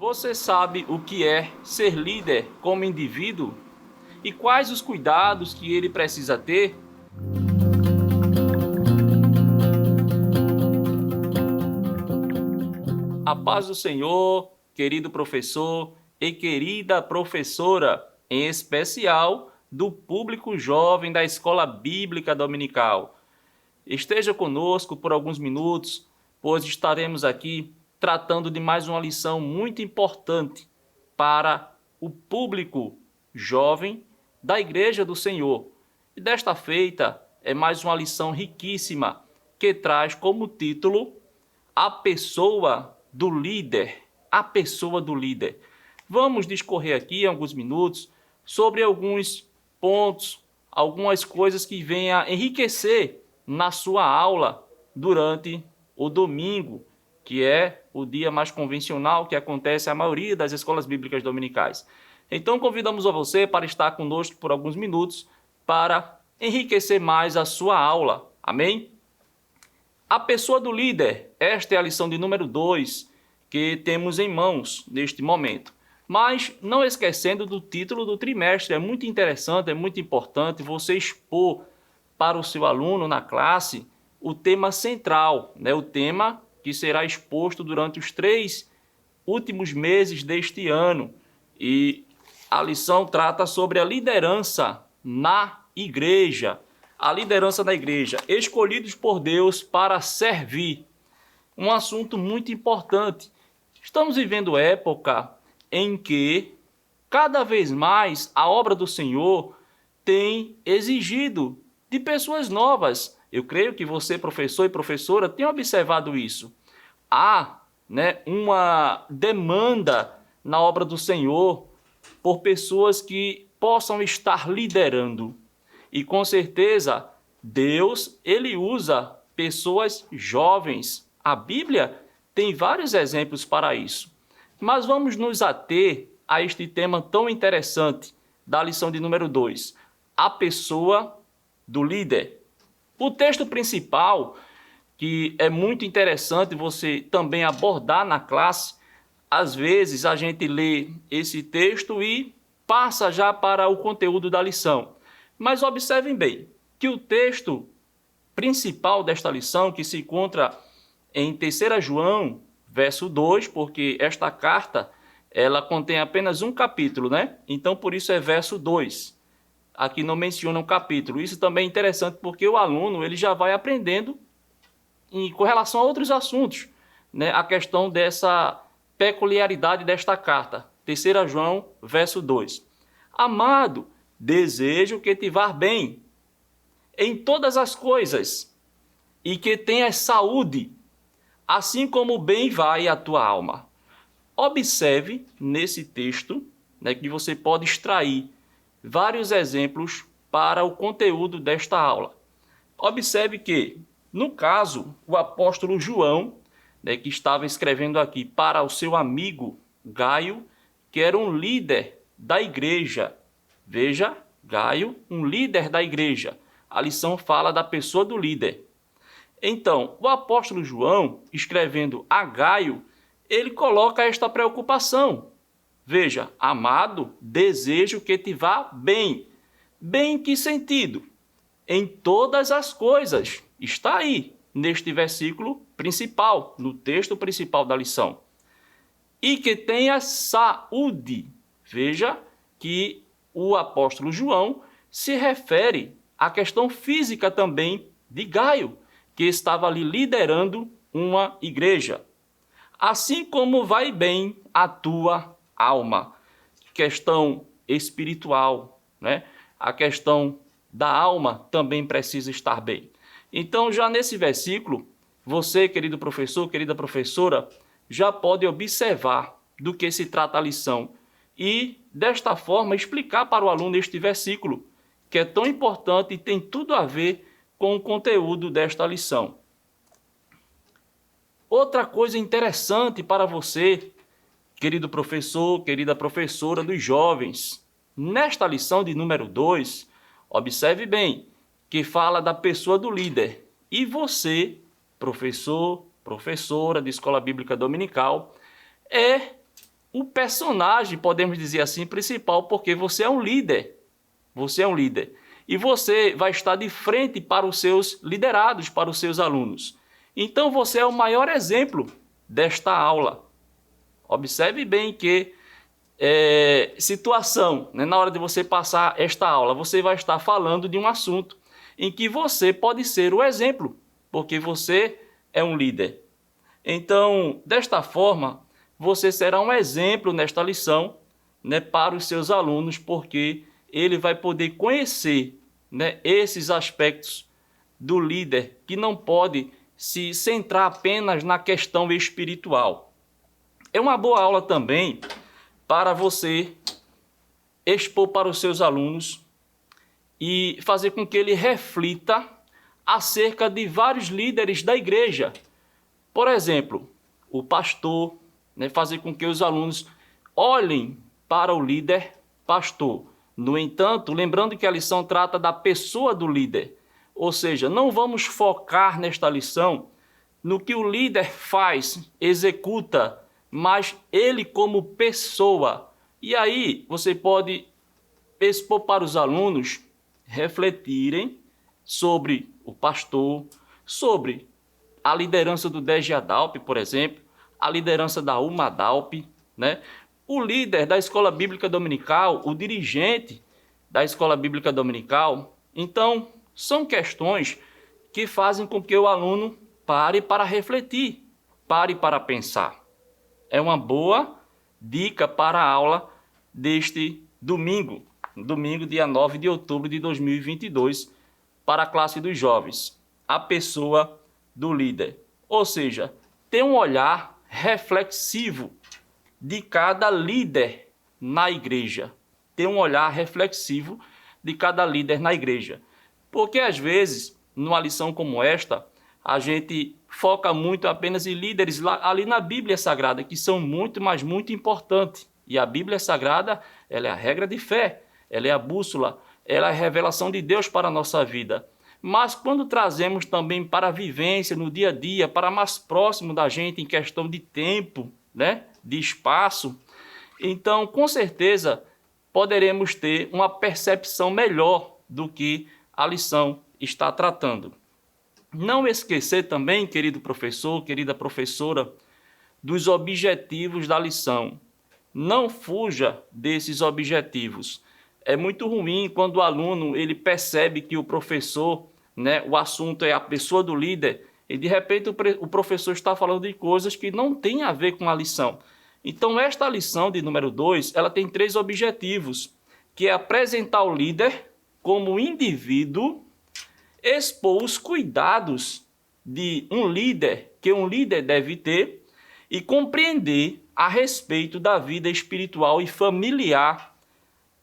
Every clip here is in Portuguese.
Você sabe o que é ser líder como indivíduo e quais os cuidados que ele precisa ter? A paz do Senhor, querido professor e querida professora, em especial do público jovem da Escola Bíblica Dominical. Esteja conosco por alguns minutos, pois estaremos aqui tratando de mais uma lição muito importante para o público jovem da Igreja do Senhor. E desta feita é mais uma lição riquíssima que traz como título A Pessoa do Líder. A Pessoa do Líder. Vamos discorrer aqui em alguns minutos sobre alguns pontos, algumas coisas que venham a enriquecer na sua aula durante o domingo, que é o dia mais convencional que acontece a maioria das escolas bíblicas dominicais. Então convidamos a você para estar conosco por alguns minutos para enriquecer mais a sua aula. Amém? A pessoa do líder, esta é a lição de número 2 que temos em mãos neste momento. Mas não esquecendo do título do trimestre, é muito interessante, é muito importante você expor para o seu aluno na classe o tema central, o tema que será exposto durante os 3 últimos meses deste ano. E a lição trata sobre a liderança na igreja. A liderança na igreja, escolhidos por Deus para servir. Um assunto muito importante. Estamos vivendo época em que cada vez mais a obra do Senhor tem exigido de pessoas novas. Eu creio que você, professor e professora, tem observado isso. Há uma demanda na obra do Senhor por pessoas que possam estar liderando. E com certeza, Deus, ele usa pessoas jovens. A Bíblia tem vários exemplos para isso. Mas vamos nos ater a este tema tão interessante da lição de número 2. A pessoa do líder. O texto principal, que é muito interessante você também abordar na classe, às vezes a gente lê esse texto e passa já para o conteúdo da lição. Mas observem bem que o texto principal desta lição, que se encontra em 3 João, verso 2, porque esta carta ela contém apenas um capítulo, Então por isso é verso 2. Aqui não menciona um capítulo. Isso também é interessante porque o aluno ele já vai aprendendo com relação a outros assuntos, a questão dessa peculiaridade desta carta. 3 João, verso 2. Amado, desejo que te vá bem em todas as coisas e que tenhas saúde, assim como bem vai a tua alma. Observe nesse texto que você pode extrair vários exemplos para o conteúdo desta aula. Observe que, no caso, o apóstolo João, que estava escrevendo aqui para o seu amigo Gaio, que era um líder da igreja. Veja, Gaio, um líder da igreja. A lição fala da pessoa do líder. Então, o apóstolo João, escrevendo a Gaio, ele coloca esta preocupação. Veja, amado, desejo que te vá bem. Bem em que sentido? Em todas as coisas. Está aí, neste versículo principal, no texto principal da lição. E que tenha saúde. Veja que o apóstolo João se refere à questão física também de Gaio, que estava ali liderando uma igreja. Assim como vai bem a tua alma. Questão espiritual, A questão da alma também precisa estar bem. Então, já nesse versículo, você, querido professor, querida professora, já pode observar do que se trata a lição e, desta forma, explicar para o aluno este versículo, que é tão importante e tem tudo a ver com o conteúdo desta lição. Outra coisa interessante para você, querido professor, querida professora dos jovens, nesta lição de número 2, observe bem que fala da pessoa do líder. E você, professor, professora de Escola Bíblica Dominical, é o personagem, podemos dizer assim, principal, porque você é um líder. Você é um líder. E você vai estar de frente para os seus liderados, para os seus alunos. Então você é o maior exemplo desta aula. Observe bem que situação, né, na hora de você passar esta aula, você vai estar falando de um assunto em que você pode ser o exemplo, porque você é um líder. Então, desta forma, você será um exemplo nesta lição, né, para os seus alunos, porque ele vai poder conhecer, né, esses aspectos do líder que não pode se centrar apenas na questão espiritual. É uma boa aula também para você expor para os seus alunos e fazer com que ele reflita acerca de vários líderes da igreja. Por exemplo, o pastor, né, fazer com que os alunos olhem para o líder pastor. No entanto, lembrando que a lição trata da pessoa do líder, ou seja, não vamos focar nesta lição no que o líder faz, executa, mas ele como pessoa. E aí você pode expor para os alunos refletirem sobre o pastor, sobre a liderança do DGADALP, por exemplo, a liderança da UMADALP, né? O líder da Escola Bíblica Dominical, o dirigente da Escola Bíblica Dominical. Então, são questões que fazem com que o aluno pare para refletir, pare para pensar. É uma boa dica para a aula deste domingo, dia 9 de outubro de 2022, para a classe dos jovens, a pessoa do líder. Ou seja, ter um olhar reflexivo de cada líder na igreja. Ter um olhar reflexivo de cada líder na igreja. Porque às vezes, numa lição como esta, a gente foca muito apenas em líderes ali na Bíblia Sagrada, que são muito, mas muito importantes. E a Bíblia Sagrada, ela é a regra de fé, ela é a bússola, ela é a revelação de Deus para a nossa vida. Mas quando trazemos também para a vivência, no dia a dia, para mais próximo da gente em questão de tempo, né, de espaço, então com certeza poderemos ter uma percepção melhor do que a lição está tratando. Não esquecer também, querido professor, querida professora, dos objetivos da lição. Não fuja desses objetivos. É muito ruim quando o aluno ele percebe que o professor, né, o assunto é a pessoa do líder, e de repente o professor está falando de coisas que não têm a ver com a lição. Então esta lição de número 2, ela tem 3 objetivos, que é apresentar o líder como indivíduo, expor os cuidados de um líder, que um líder deve ter, e compreender a respeito da vida espiritual e familiar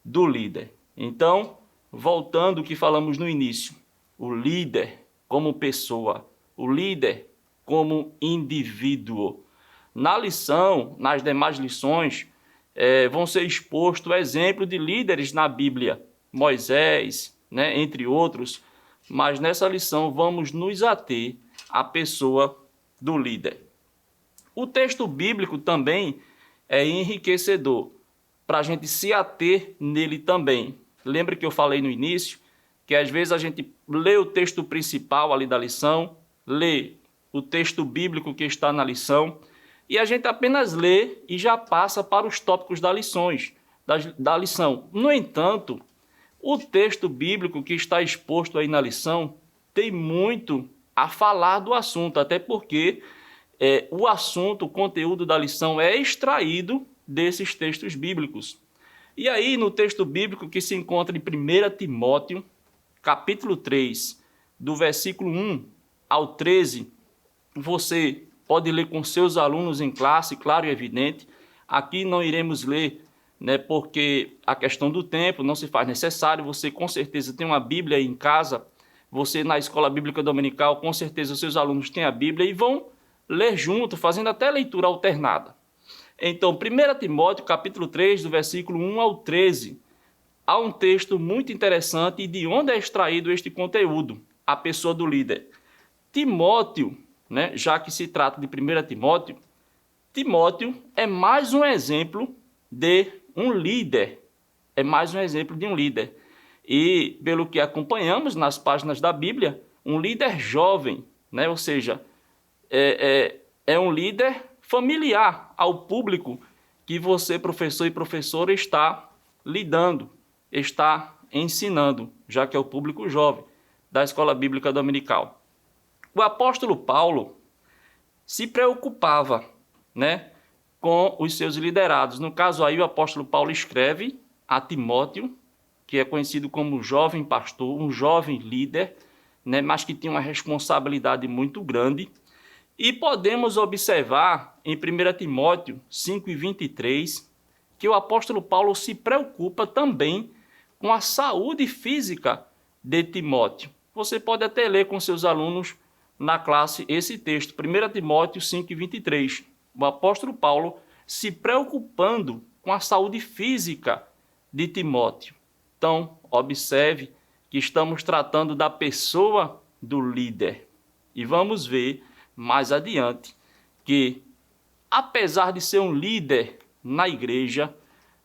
do líder. Então, voltando ao que falamos no início, o líder como pessoa, o líder como indivíduo. Na lição, nas demais lições, vão ser expostos exemplos de líderes na Bíblia, Moisés, né, entre outros, mas nessa lição vamos nos ater à pessoa do líder. O texto bíblico também é enriquecedor, para a gente se ater nele também. Lembra que eu falei no início, que às vezes a gente lê o texto principal ali da lição, lê o texto bíblico que está na lição, e a gente apenas lê e já passa para os tópicos da lição. No entanto, o texto bíblico que está exposto aí na lição tem muito a falar do assunto, até porque o assunto, o conteúdo da lição é extraído desses textos bíblicos. E aí, no texto bíblico que se encontra em 1 Timóteo, capítulo 3, do versículo 1 ao 13, você pode ler com seus alunos em classe, claro e evidente. Aqui não iremos ler, né, porque a questão do tempo não se faz necessário. Você com certeza tem uma Bíblia aí em casa, você na Escola Bíblica Dominical, com certeza os seus alunos têm a Bíblia e vão ler junto, fazendo até leitura alternada. Então, 1 Timóteo, capítulo 3, do versículo 1 ao 13, há um texto muito interessante e de onde é extraído este conteúdo, a pessoa do líder. Timóteo, né, já que se trata de 1 Timóteo, Timóteo é mais um exemplo de um líder. É mais um exemplo de um líder. E, pelo que acompanhamos nas páginas da Bíblia, um líder jovem, né? Ou seja, é um líder familiar ao público que você, professor e professora, está lidando, está ensinando, já que é o público jovem da Escola Bíblica Dominical. O apóstolo Paulo se preocupava, né, com os seus liderados. No caso aí, o apóstolo Paulo escreve a Timóteo, que é conhecido como jovem pastor, um jovem líder, né, mas que tinha uma responsabilidade muito grande. E podemos observar em 1 Timóteo 5:23 que o apóstolo Paulo se preocupa também com a saúde física de Timóteo. Você pode até ler com seus alunos na classe esse texto, 1 Timóteo 5:23. O apóstolo Paulo se preocupando com a saúde física de Timóteo. Então, observe que estamos tratando da pessoa do líder. E vamos ver mais adiante que, apesar de ser um líder na igreja,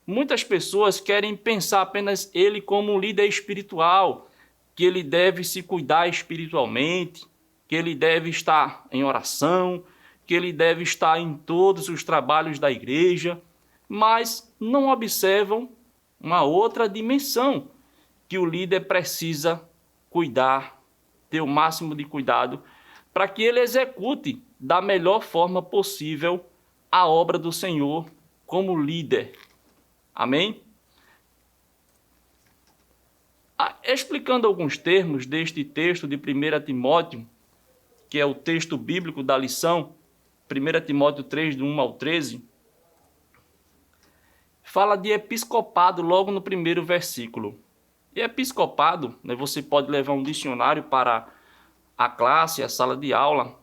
muitas pessoas querem pensar apenas ele como um líder espiritual, que ele deve se cuidar espiritualmente, que ele deve estar em oração, que ele deve estar em todos os trabalhos da igreja, mas não observam uma outra dimensão que o líder precisa cuidar, ter o máximo de cuidado, para que ele execute da melhor forma possível a obra do Senhor como líder. Amém? Explicando alguns termos deste texto de 1 Timóteo, que é o texto bíblico da lição, 1 Timóteo 3, do 1 ao 13, fala de episcopado logo no primeiro versículo. E episcopado, né, você pode levar um dicionário para a classe, a sala de aula,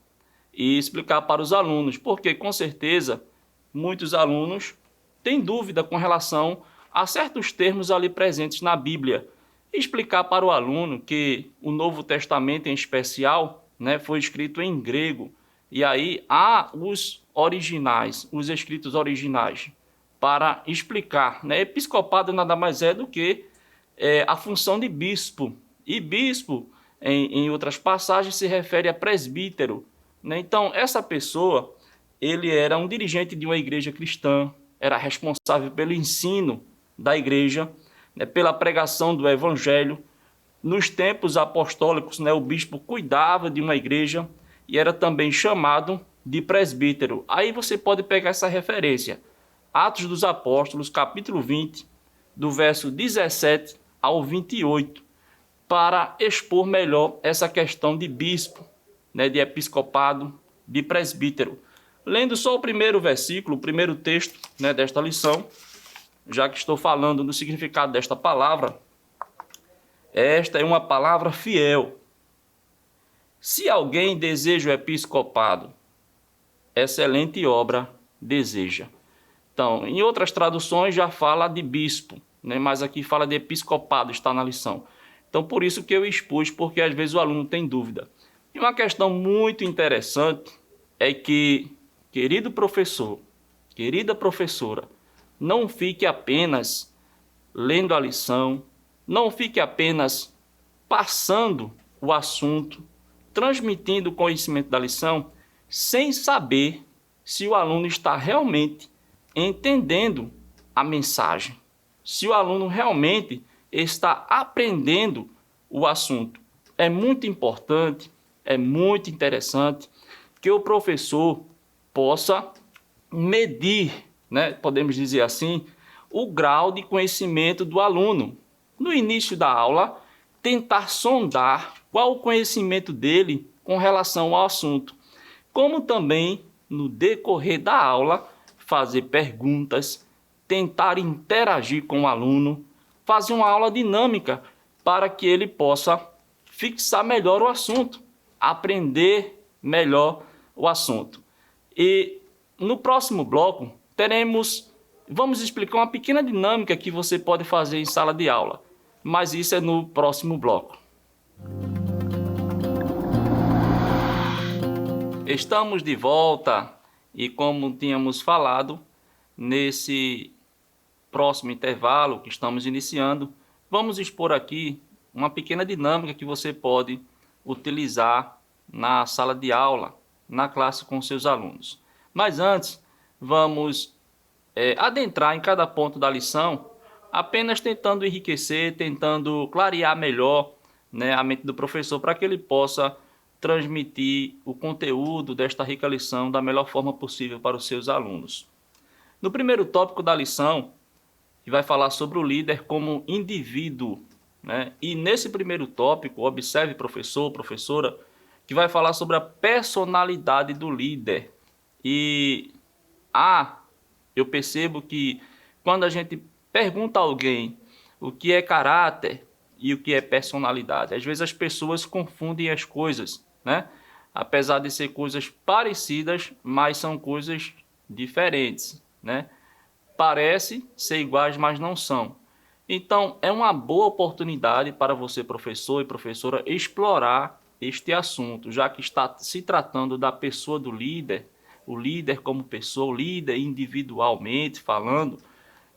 e explicar para os alunos, porque com certeza muitos alunos têm dúvida com relação a certos termos ali presentes na Bíblia. Explicar para o aluno que o Novo Testamento em especial, né, foi escrito em grego, e aí há os originais, os escritos originais, para explicar, né? Episcopado nada mais é do que a função de bispo, e bispo, em outras passagens, se refere a presbítero, né? Então, essa pessoa, ele era um dirigente de uma igreja cristã, era responsável pelo ensino da igreja, né, pela pregação do evangelho. Nos tempos apostólicos, né, o bispo cuidava de uma igreja e era também chamado de presbítero. Aí você pode pegar essa referência, Atos dos Apóstolos, capítulo 20, do verso 17 ao 28, para expor melhor essa questão de bispo, né, de episcopado, de presbítero. Lendo só o primeiro versículo, o primeiro texto, né, desta lição, já que estou falando do significado desta palavra, esta é uma palavra fiel. Se alguém deseja o episcopado, excelente obra deseja. Então, em outras traduções já fala de bispo, né? Mas aqui fala de episcopado, está na lição. Então, por isso que eu expus, porque às vezes o aluno tem dúvida. E uma questão muito interessante é que, querido professor, querida professora, não fique apenas lendo a lição, não fique apenas passando o assunto, transmitindo o conhecimento da lição, sem saber se o aluno está realmente entendendo a mensagem, se o aluno realmente está aprendendo o assunto. É muito importante, é muito interessante que o professor possa medir, né, podemos dizer assim, o grau de conhecimento do aluno. No início da aula, tentar sondar qual o conhecimento dele com relação ao assunto, como também, no decorrer da aula, fazer perguntas, tentar interagir com o aluno, fazer uma aula dinâmica para que ele possa fixar melhor o assunto, aprender melhor o assunto. E no próximo bloco, vamos explicar uma pequena dinâmica que você pode fazer em sala de aula, mas isso é no próximo bloco. Estamos de volta E como tínhamos falado, nesse próximo intervalo que estamos iniciando, vamos expor aqui uma pequena dinâmica que você pode utilizar na sala de aula, na classe com seus alunos. Mas antes, vamos adentrar em cada ponto da lição, apenas tentando enriquecer, tentando clarear melhor, né, a mente do professor para que ele possa transmitir o conteúdo desta rica lição da melhor forma possível para os seus alunos. No primeiro tópico da lição, que vai falar sobre o líder como indivíduo, né? E nesse primeiro tópico, observe, professor, professora, que vai falar sobre a personalidade do líder. E eu percebo que quando a gente pergunta a alguém o que é caráter e o que é personalidade, às vezes as pessoas confundem as coisas, né? Apesar de ser coisas parecidas, mas são coisas diferentes, né? Parece ser iguais, mas não são. Então, é uma boa oportunidade para você, professor e professora, explorar este assunto, já que está se tratando da pessoa do líder, o líder como pessoa, o líder individualmente falando.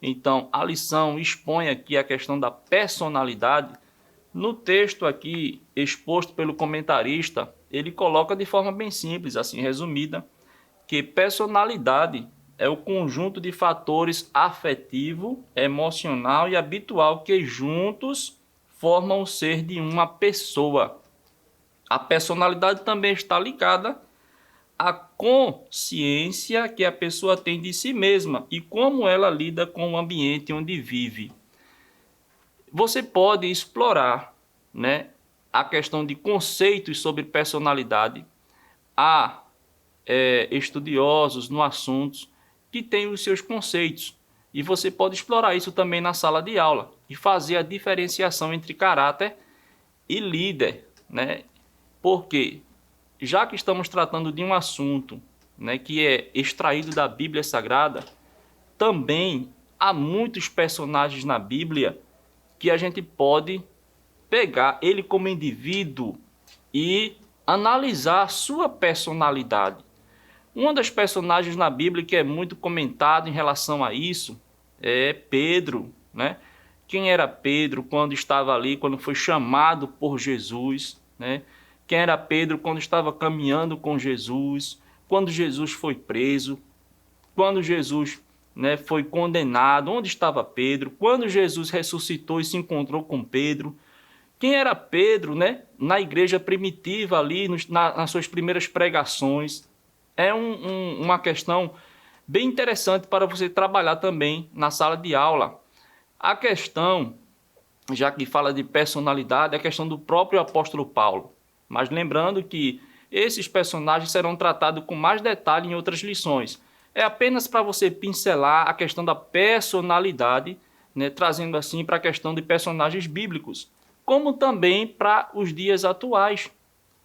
Então, a lição expõe aqui a questão da personalidade. No texto aqui exposto pelo comentarista, ele coloca de forma bem simples, assim resumida, que personalidade é o conjunto de fatores afetivo, emocional e habitual que juntos formam o ser de uma pessoa. A personalidade também está ligada à consciência que a pessoa tem de si mesma e como ela lida com o ambiente onde vive. Você pode explorar, né, a questão de conceitos sobre personalidade. Há estudiosos no assunto que têm os seus conceitos. E você pode explorar isso também na sala de aula e fazer a diferenciação entre caráter e líder, né? Porque, já que estamos tratando de um assunto, né, que é extraído da Bíblia Sagrada, também há muitos personagens na Bíblia que a gente pode pegar ele como indivíduo e analisar a sua personalidade. Uma das personagens na Bíblia que é muito comentado em relação a isso é Pedro, né? Quem era Pedro quando estava ali, quando foi chamado por Jesus, né? Quem era Pedro quando estava caminhando com Jesus, quando Jesus foi preso, quando Jesus, né, foi condenado, onde estava Pedro, quando Jesus ressuscitou e se encontrou com Pedro. Quem era Pedro, né, na igreja primitiva ali, nas suas primeiras pregações. É uma questão bem interessante para você trabalhar também na sala de aula. A questão, já que fala de personalidade, é a questão do próprio apóstolo Paulo. Mas lembrando que esses personagens serão tratados com mais detalhe em outras lições. É apenas para você pincelar a questão da personalidade, né, trazendo assim para a questão de personagens bíblicos, como também para os dias atuais.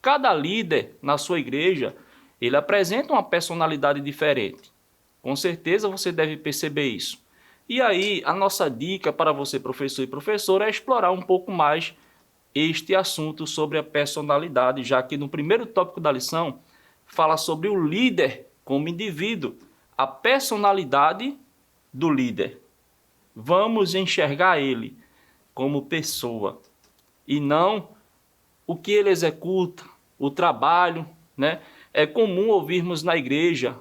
Cada líder na sua igreja, ele apresenta uma personalidade diferente. Com certeza você deve perceber isso. E aí, a nossa dica para você, professor e professora, é explorar um pouco mais este assunto sobre a personalidade, já que no primeiro tópico da lição fala sobre o líder como indivíduo, a personalidade do líder. Vamos enxergar ele como pessoa e não o que ele executa, o trabalho, né? É comum ouvirmos na igreja,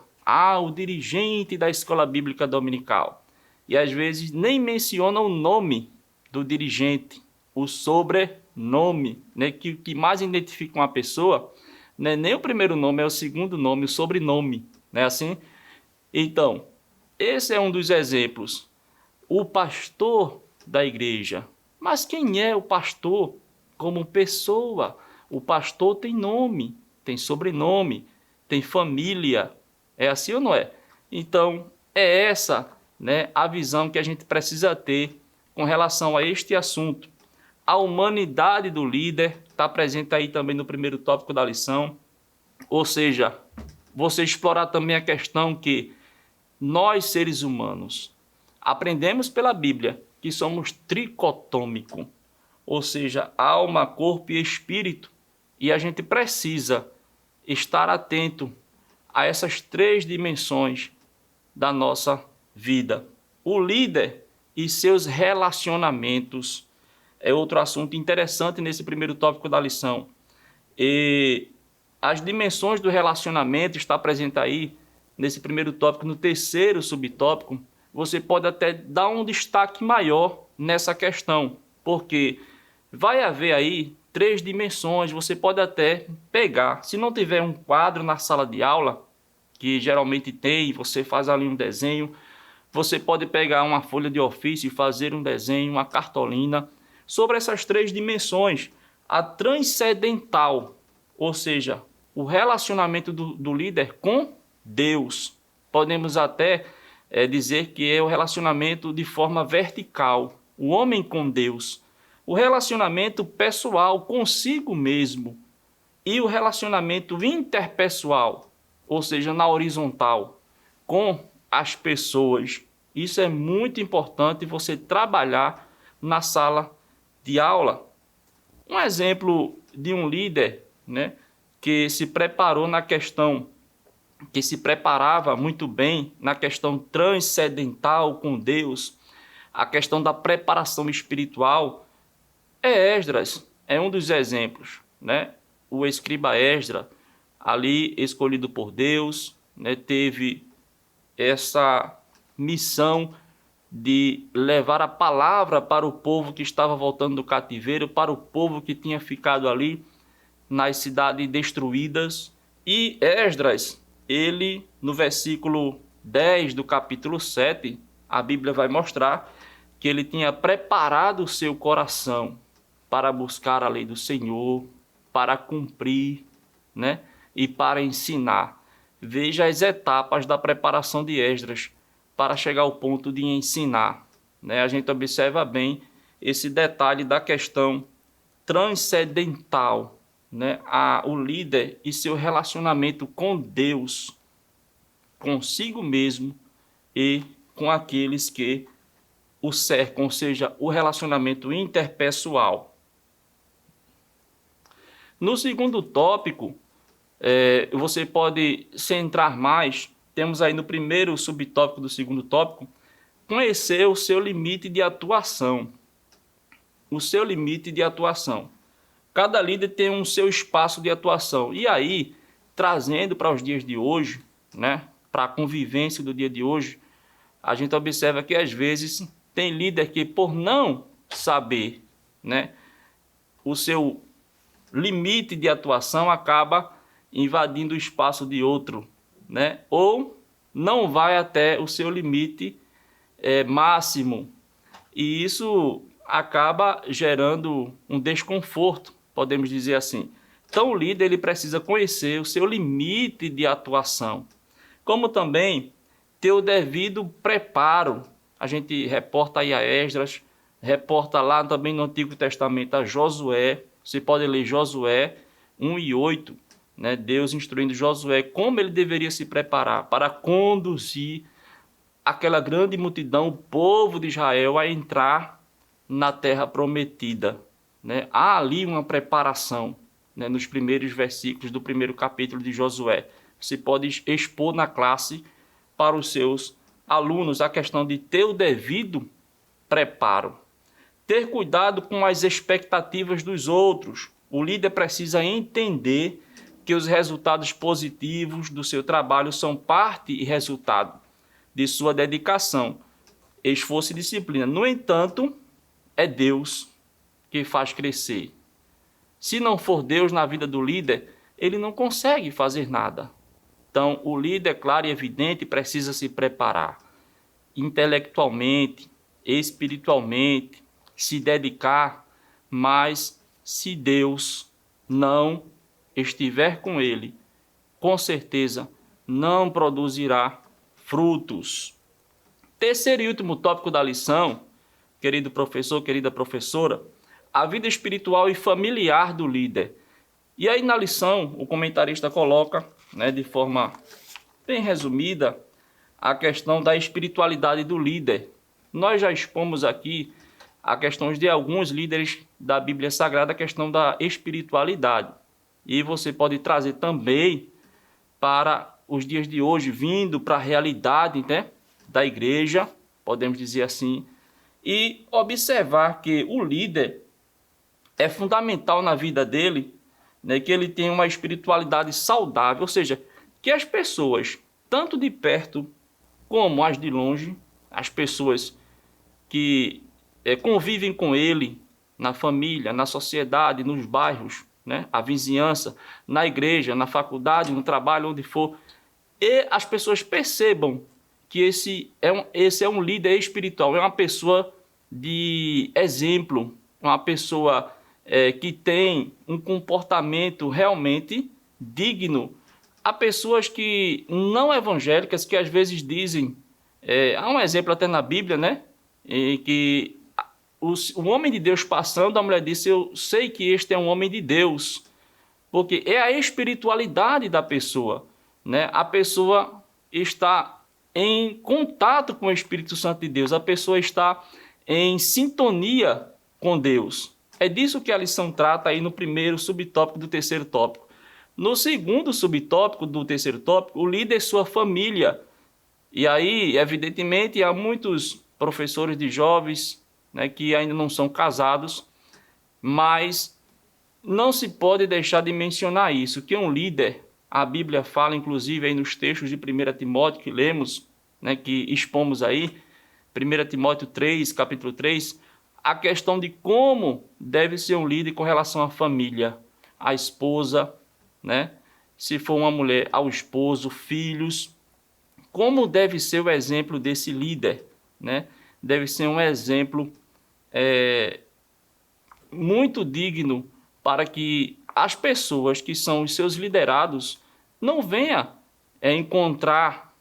o dirigente da escola bíblica dominical. E às vezes nem menciona o nome do dirigente, o sobrenome, né? Que mais identifica uma pessoa, né? Nem o primeiro nome, é o segundo nome, o sobrenome, né? Assim? Então, esse é um dos exemplos. O pastor da igreja. Mas quem é o pastor como pessoa? O pastor tem nome, tem sobrenome, tem família. É assim ou não é? Então, é essa, né, a visão que a gente precisa ter com relação a este assunto. A humanidade do líder está presente aí também no primeiro tópico da lição. Ou seja, você explorar também a questão que nós, seres humanos, aprendemos pela Bíblia que somos tricotômicos, ou seja, alma, corpo e espírito. E a gente precisa estar atento a essas 3 dimensões da nossa vida. O líder e seus relacionamentos é outro assunto interessante nesse primeiro tópico da lição. E as dimensões do relacionamento está presente aí nesse primeiro tópico. No terceiro subtópico, você pode até dar um destaque maior nessa questão, porque vai haver aí 3 dimensões. Você pode até pegar, se não tiver um quadro na sala de aula, que geralmente tem, você faz ali um desenho, você pode pegar uma folha de ofício e fazer um desenho, uma cartolina, sobre essas 3 dimensões. A transcendental, ou seja, o relacionamento do líder com Deus. Podemos até dizer que é o relacionamento de forma vertical, o homem com Deus. O relacionamento pessoal consigo mesmo e o relacionamento interpessoal, ou seja, na horizontal, com as pessoas. Isso é muito importante você trabalhar na sala de aula. Um exemplo de um líder, né, que se preparou na questão, que se preparava muito bem na questão transcendental com Deus, a questão da preparação espiritual, é Esdras, é um dos exemplos, né? O escriba Esdras, ali escolhido por Deus, né, teve essa missão de levar a palavra para o povo que estava voltando do cativeiro, para o povo que tinha ficado ali nas cidades destruídas. E Esdras, ele, no versículo 10 do capítulo 7, a Bíblia vai mostrar que ele tinha preparado o seu coração para buscar a lei do Senhor, para cumprir, né, e para ensinar. Veja as etapas da preparação de Esdras para chegar ao ponto de ensinar, né? A gente observa bem esse detalhe da questão transcendental, né? O líder e seu relacionamento com Deus, consigo mesmo e com aqueles que o cercam, ou seja, o relacionamento interpessoal. No segundo tópico, você pode centrar mais. Temos aí no primeiro subtópico do segundo tópico, conhecer o seu limite de atuação. O seu limite de atuação. Cada líder tem um seu espaço de atuação. E aí, trazendo para os dias de hoje, né, para a convivência do dia de hoje, a gente observa que às vezes tem líder que, por não saber, né, o seu limite de atuação, acaba invadindo o espaço de outro, né? Ou não vai até o seu limite máximo. E isso acaba gerando um desconforto, podemos dizer assim. Então o líder ele precisa conhecer o seu limite de atuação, como também ter o devido preparo. A gente reporta aí a Esdras, reporta lá também no Antigo Testamento a Josué. Você pode ler Josué 1 e 8, né? Deus instruindo Josué como ele deveria se preparar para conduzir aquela grande multidão, o povo de Israel, a entrar na terra prometida, né? Há ali uma preparação, né, nos primeiros versículos do primeiro capítulo de Josué. Você pode expor na classe para os seus alunos a questão de ter o devido preparo. Ter cuidado com as expectativas dos outros. O líder precisa entender que os resultados positivos do seu trabalho são parte e resultado de sua dedicação, esforço e disciplina. No entanto, é Deus que faz crescer. Se não for Deus na vida do líder, ele não consegue fazer nada. Então, o líder, claro e evidente, precisa se preparar intelectualmente, espiritualmente, se dedicar, mas se Deus não estiver com ele, com certeza não produzirá frutos. Terceiro e último tópico da lição, querido professor, querida professora, a vida espiritual e familiar do líder. E aí na lição o comentarista coloca, né, de forma bem resumida, a questão da espiritualidade do líder. Nós já expomos aqui a questões de alguns líderes da Bíblia Sagrada, a questão da espiritualidade. E você pode trazer também para os dias de hoje, vindo para a realidade, né, da igreja, podemos dizer assim, e observar que o líder é fundamental na vida dele, né, que ele tenha uma espiritualidade saudável, ou seja, que as pessoas, tanto de perto como as de longe, as pessoas que convivem com ele na família, na sociedade, nos bairros, né, a vizinhança, na igreja, na faculdade, no trabalho, onde for, e as pessoas percebam que esse é um líder espiritual, é uma pessoa de exemplo, uma pessoa que tem um comportamento realmente digno. Há pessoas que não evangélicas que às vezes dizem, há um exemplo até na Bíblia, né, em que o homem de Deus passando, a mulher disse, eu sei que este é um homem de Deus, porque é a espiritualidade da pessoa, né? A pessoa está em contato com o Espírito Santo de Deus, a pessoa está em sintonia com Deus. É disso que a lição trata aí no primeiro subtópico do terceiro tópico. No segundo subtópico do terceiro tópico, o líder é sua família. E aí, evidentemente, há muitos professores de jovens, né, que ainda não são casados, mas não se pode deixar de mencionar isso, que um líder, a Bíblia fala, inclusive, aí nos textos de 1 Timóteo que lemos, né, que expomos aí, 1 Timóteo 3, capítulo 3, a questão de como deve ser um líder com relação à família, à esposa, né? Se for uma mulher, ao esposo, filhos, como deve ser o exemplo desse líder, né? Deve ser um exemplo muito digno para que as pessoas que são os seus liderados não venham encontrar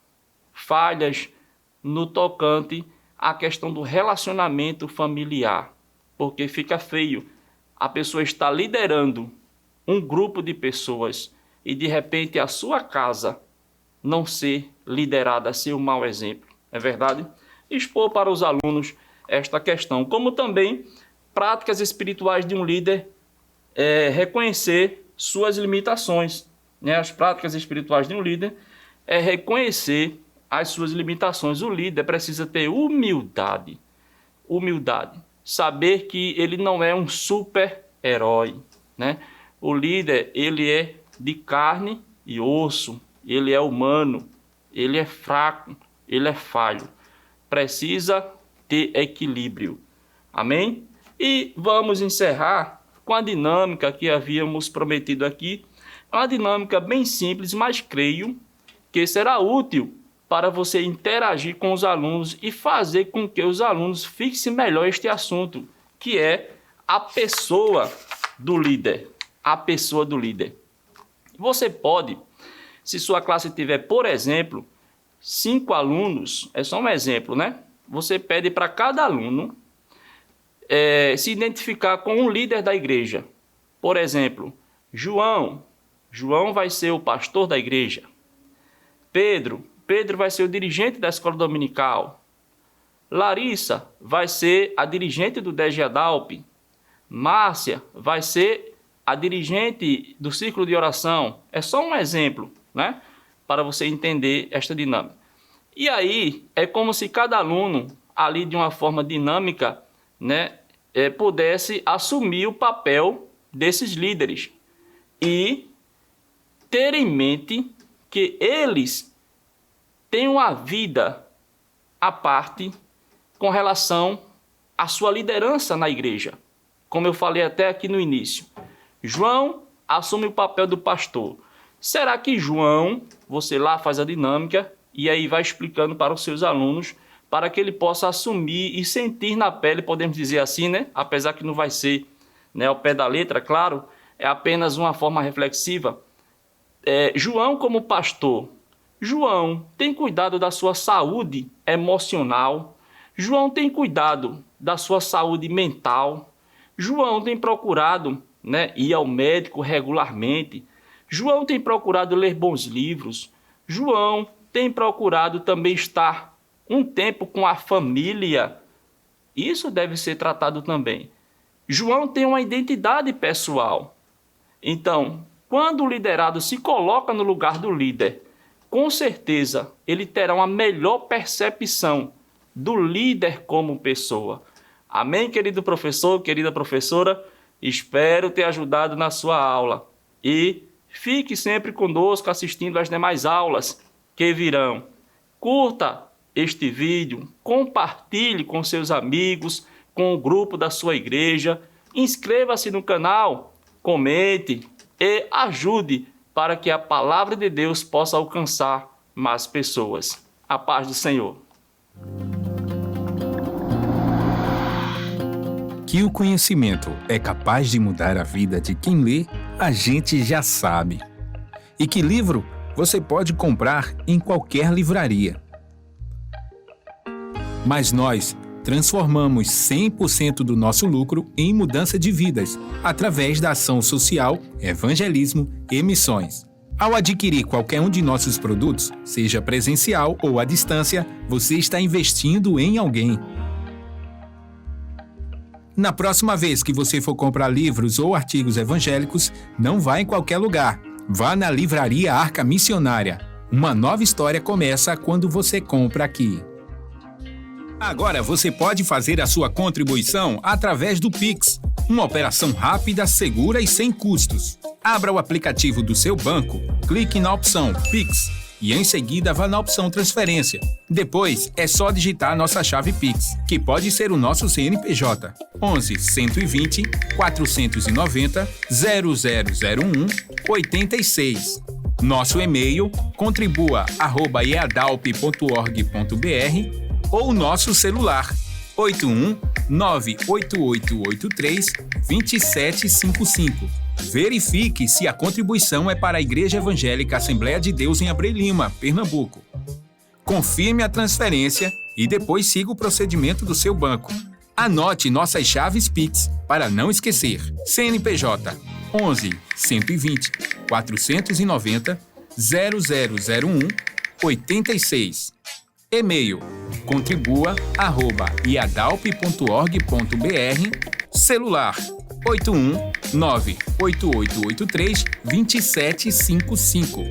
falhas no tocante à questão do relacionamento familiar, porque fica feio a pessoa estar liderando um grupo de pessoas e de repente a sua casa não ser liderada, ser um mau exemplo, é verdade? Expor para os alunos esta questão, como também práticas espirituais de um líder, reconhecer suas limitações, né? As práticas espirituais de um líder é reconhecer as suas limitações. O líder precisa ter humildade, saber que ele não é um super-herói, né? O líder, ele é de carne e osso, ele é humano, ele é fraco, ele é falho. Precisa ter equilíbrio. Amém? E vamos encerrar com a dinâmica que havíamos prometido aqui. Uma dinâmica bem simples, mas creio que será útil para você interagir com os alunos e fazer com que os alunos fixem melhor este assunto, que é a pessoa do líder. A pessoa do líder. Você pode, se sua classe tiver, por exemplo, 5 alunos, é só um exemplo, né? Você pede para cada aluno se identificar com um líder da igreja. Por exemplo, João vai ser o pastor da igreja. Pedro vai ser o dirigente da escola dominical. Larissa vai ser a dirigente do DG Adalp. Márcia vai ser a dirigente do círculo de oração. É só um exemplo, né? Para você entender esta dinâmica. E aí, é como se cada aluno, ali de uma forma dinâmica, né, pudesse assumir o papel desses líderes e ter em mente que eles têm uma vida à parte com relação à sua liderança na igreja. Como eu falei até aqui no início, João assume o papel do pastor. Será que João, você lá faz a dinâmica e aí vai explicando para os seus alunos para que ele possa assumir e sentir na pele, podemos dizer assim, né? Apesar que não vai ser, né, ao pé da letra, claro, é apenas uma forma reflexiva. João como pastor, João tem cuidado da sua saúde emocional, João tem cuidado da sua saúde mental, João tem procurado, né, ir ao médico regularmente, João tem procurado ler bons livros, João tem procurado também estar um tempo com a família. Isso deve ser tratado também. João tem uma identidade pessoal. Então, quando o liderado se coloca no lugar do líder com certeza ele terá uma melhor percepção do líder como pessoa. Amém, querido professor, querida professora? Espero ter ajudado na sua aula. E fique sempre conosco assistindo às demais aulas que virão. Curta este vídeo, compartilhe com seus amigos, com o grupo da sua igreja, inscreva-se no canal, comente e ajude para que a palavra de Deus possa alcançar mais pessoas. A paz do Senhor. Que o conhecimento é capaz de mudar a vida de quem lê, a gente já sabe. E que livro você pode comprar em qualquer livraria. Mas nós transformamos 100% do nosso lucro em mudança de vidas, através da ação social, evangelismo e missões. Ao adquirir qualquer um de nossos produtos, seja presencial ou à distância, você está investindo em alguém. Na próxima vez que você for comprar livros ou artigos evangélicos, não vá em qualquer lugar. Vá na Livraria Arca Missionária. Uma nova história começa quando você compra aqui. Agora você pode fazer a sua contribuição através do Pix, uma operação rápida, segura e sem custos. Abra o aplicativo do seu banco, clique na opção Pix e em seguida vá na opção Transferência. Depois é só digitar nossa chave Pix, que pode ser o nosso CNPJ 11 120 490 0001 86. Nosso e-mail contribua@eadalp.org.br ou nosso celular 81 98883 2755. Verifique se a contribuição é para a Igreja Evangélica Assembleia de Deus em Abreu Lima, Pernambuco. Confirme a transferência e depois siga o procedimento do seu banco. Anote nossas chaves Pix para não esquecer. CNPJ 11 120 490 0001 86. E-mail contribua@iadalp.org.br. Celular 81 98883 2755.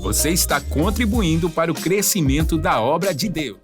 Você está contribuindo para o crescimento da obra de Deus.